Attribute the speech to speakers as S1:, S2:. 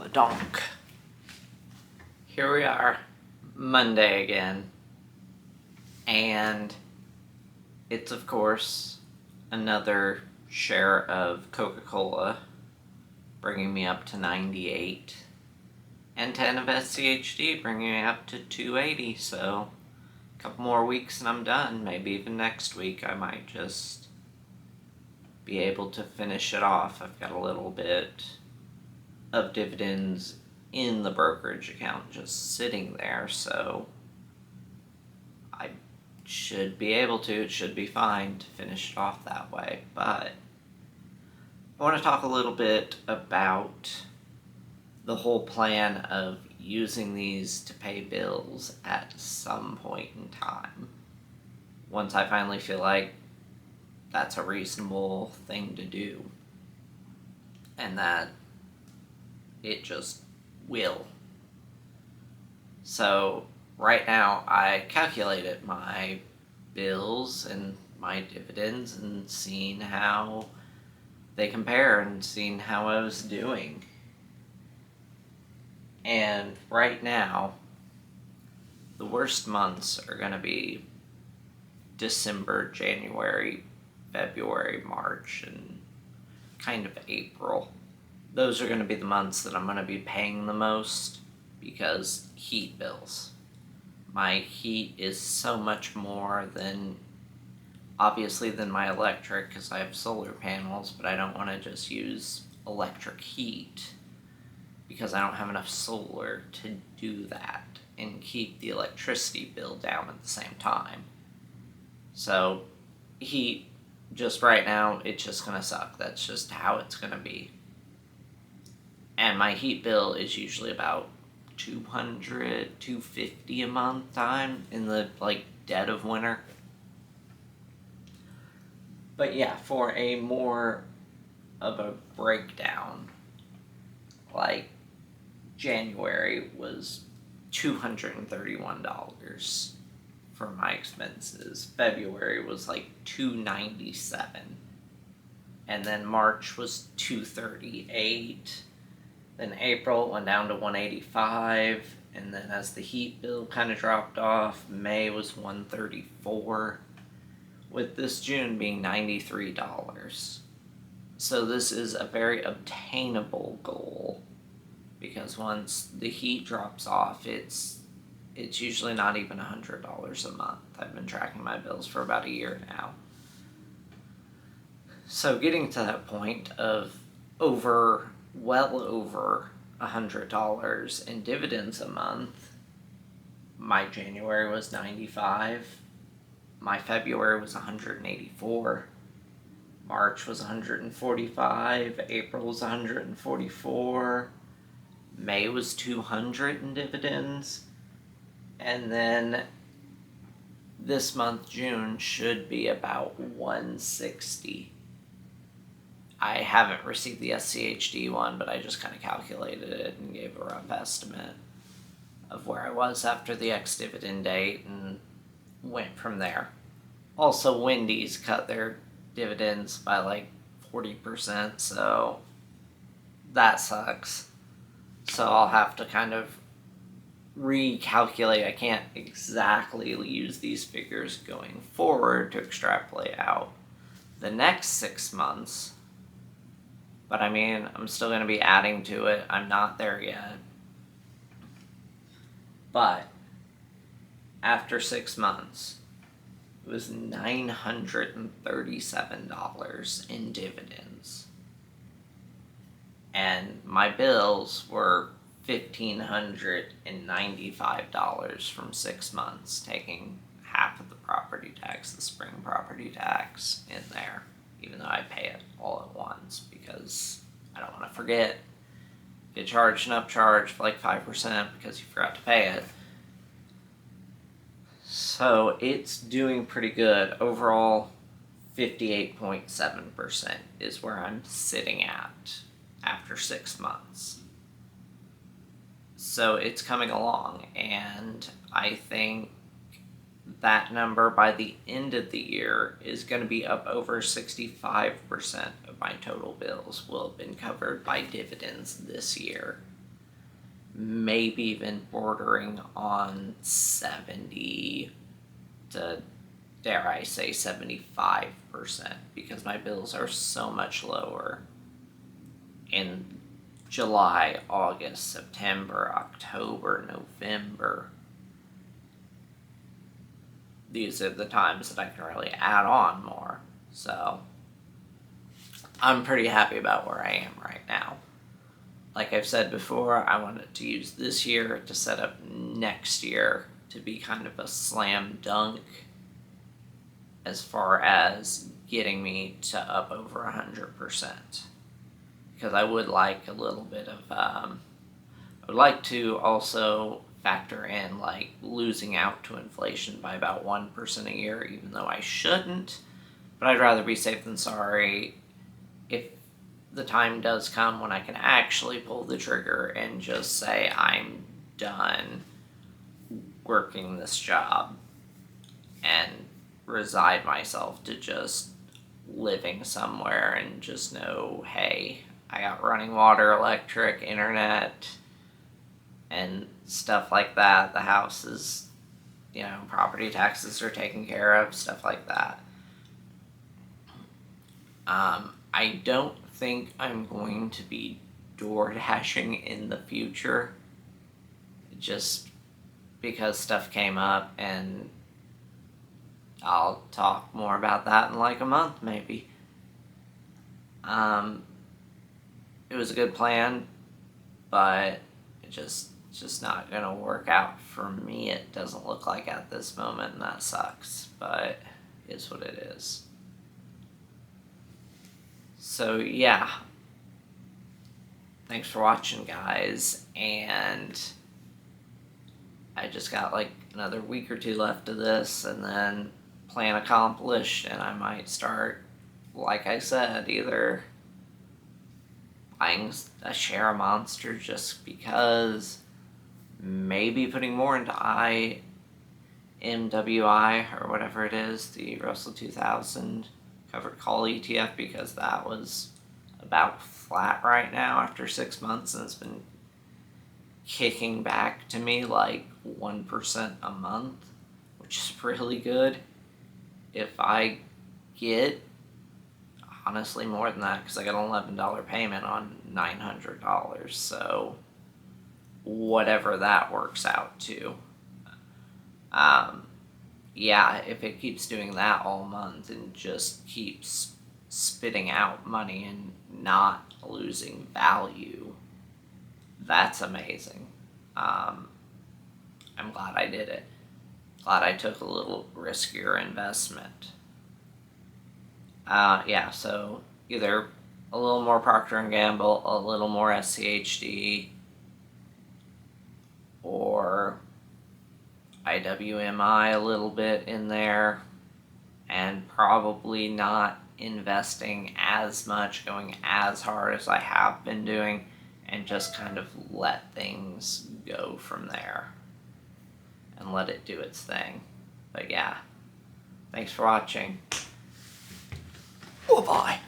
S1: the donk. Here we are, Monday again, and it's of course another share of Coca-Cola, bringing me up to 98, and 10 of SCHD, bringing me up to 280, so a couple more weeks and I'm done. Maybe even next week I might just be able to finish it off. I've got a little bit of dividends in the brokerage account just sitting there, so I should be able to. It should be fine to finish it off that way. But I want to talk a little bit about the whole plan of using these to pay bills at some point in time. Once I finally feel like that's a reasonable thing to do, and that it just will. So right now I calculated my bills and my dividends and seen how they compare and seen how I was doing. And right now, the worst months are going to be December, January, February, March, and kind of April. Those are going to be the months that I'm going to be paying the most because heat bills. My heat is so much more than, obviously, than my electric because I have solar panels, but I don't want to just use electric heat because I don't have enough solar to do that and keep the electricity bill down at the same time. So heat, just right now, it's just going to suck. That's just how it's going to be. And my heat bill is usually about $200, $250 a month time in the dead of winter. But yeah, for a more of a breakdown, January was $231 for my expenses. February was $297. And then March was $238. Then April went down to $185, and then as the heat bill kind of dropped off, May was $134, with this June being $93. So this is a very obtainable goal, because once the heat drops off, it's usually not even $100 a month. I've been tracking my bills for about a year now. So getting to that point of well over $100 in dividends a month. My January was $95. My February was $184. March was $145. April was $144. May was $200 in dividends. And then this month, June, should be about $160. I haven't received the SCHD one, but I just kind of calculated it and gave a rough estimate of where I was after the ex-dividend date and went from there. Also, Wendy's cut their dividends by 40%, so that sucks. So I'll have to kind of recalculate. I can't exactly use these figures going forward to extrapolate out the next 6 months. But I'm still going to be adding to it. I'm not there yet. But after 6 months, it was $937 in dividends. And my bills were $1,595 from 6 months, taking half of the property tax, the spring property tax, in there, even though I pay it all at once because I don't want to forget. Get charged an upcharge for 5% because you forgot to pay it. So it's doing pretty good. Overall, 58.7% is where I'm sitting at after 6 months. So it's coming along, and I think that number by the end of the year is going to be up over 65% of my total bills will have been covered by dividends this year. maybe even bordering on 70 to, dare I say, 75%, because my bills are so much lower in July, August, September, October, November. These are the times that I can really add on more. So I'm pretty happy about where I am right now. Like I've said before, I wanted to use this year to set up next year to be kind of a slam dunk as far as getting me to up over 100%. Because I would like a little bit of, I would like to also factor in like losing out to inflation by about 1% a year, even though I shouldn't. But I'd rather be safe than sorry if the time does come when I can actually pull the trigger and just say I'm done working this job and resign myself to just living somewhere and just know, hey, I got running water, electric, internet, and stuff like that. The house is, property taxes are taken care of, stuff like that. I don't think I'm going to be door dashing in the future, just because stuff came up, and I'll talk more about that in like a month maybe. It was a good plan, but it's just not gonna work out for me. It doesn't look like at this moment, and that sucks, but it's what it is. So yeah, thanks for watching, guys, and I just got like another week or two left of this, and then plan accomplished, and I might start, like I said, either buying a share of Monster just because, maybe putting more into IMWI or whatever it is, the Russell 2000 covered call ETF, because that was about flat right now after 6 months, and it's been kicking back to me like 1% a month, which is really good. If I get, honestly, more than that, because I got an $11 payment on $900, so whatever that works out to. Yeah, if it keeps doing that all month and just keeps spitting out money and not losing value, that's amazing. I'm glad I did it. Glad I took a little riskier investment. Yeah, so either a little more Procter & Gamble, a little more SCHD, or IWMI a little bit in there, and probably not investing as much, going as hard as I have been doing, and just kind of let things go from there and let it do its thing. But yeah, thanks for watching. Bye-bye.